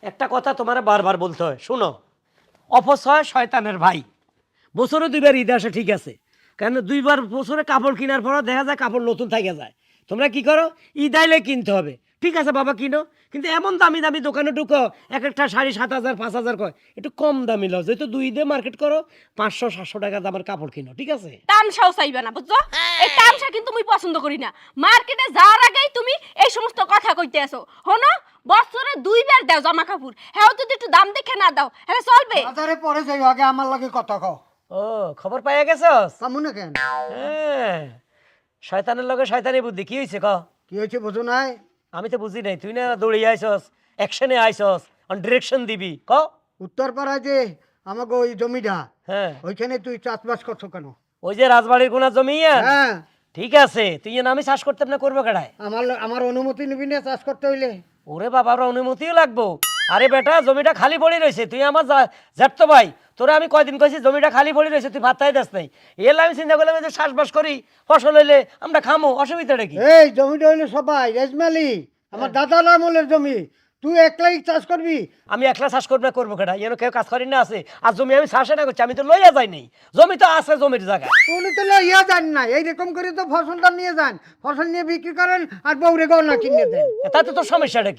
একটা কথা তোমার বারবার বলতে হয়, শুনো, অপচয় শয়তানের ভাই। বছরে দুইবার ঈদ আসে ঠিক আছে, কেন দুইবার বছরে কাপড় কেনার পর দেখা যায় কাপড় নতুন থেকে যায়। তোমরা কি করো, ঈদ আইলে কিনতে হবে, ঠিক আছে বাবা কিনো, কিন্তু এমন দামি দামি দোকানে ঢুকো, এক একটা শাড়ি 7,000 5,000 কয়, একটু কম দামি লও, যেহেতু দুই ঈদে মার্কেট করো, 500 700 টাকা দামের কাপড় কিনো, ঠিক আছে? তামসাও চাইবে না বুঝছো, এই তামসা কিন্তু মুই পছন্দ করি না। মার্কেটে যাওয়ার আগেই তুমি এই সমস্ত কথা কইতে আসো। হনো, বছরে দুইবার দাও জামা কাপড়, হ্যাঁ যদি একটু দাম দেখে না দাও হ্যাঁ চলবে? বাজারে পরে যাই, আগে আমার লাগে কথা কও। ও খবর পাইয়া গেছস? কামুনে কেন? হ্যাঁ, শয়তানের লগে শয়তানি বুদ্ধি, কি হয়েছে ক? কি হয়েছে বুঝো নাই? আমি তো বুঝি নাই, তুই না দৌড়িয়ে আইসস, অ্যাকশনে আইসস, ডিরেকশন দিবি, ক। উত্তরপাড়ায় যে আমাকে ওই জমিটা, হ্যাঁ, ওইখানে তুই চাষবাস করছো কেন? ওই যে রাজবাড়ির কোনা জমি। হ্যাঁ, ঠিক আছে, তুই না আমি চাষ করতে না করবো কেডায়? আমার অনুমতি নিবি না চাষ করতে হইলে? ওরে বাবার অনুমতিও লাগবো। আরে বেটা, জমিটা খালি পড়ে রয়েছে, তুই আমার জ্যাঠতো ভাই, তোরা আমি কয়দিন কইছি জমিটা খালি পড়ে রয়েছে, তুই ভাত্তাই দাস নাই। এলে আমি চিন্তা করলাম যে চাষবাস করি, ফসল হইলে আমরা খামো, অসুবিধাটা কি? এই জমিটা হইলে সবাই রেজমালি, আমার দাদার আমলের জমি, তুই একলাই চাষ করবি? আমি একলা চাষ করবো না করবো কেডা? এন কেউ কাজ করি না আছে, আর জমি আমি চাষে না করছি, আমি তো লইয়া যাই নাই, জমি তো আছে জমির জায়গা। উনি তো ইয়া যান না, এইরকম করে তো ফসলটা নিয়ে যান, ফসল নিয়ে বিক্রি করেন আর বউরে গহনা কিনে দেন। তাতে তোর সমস্যাটা কি?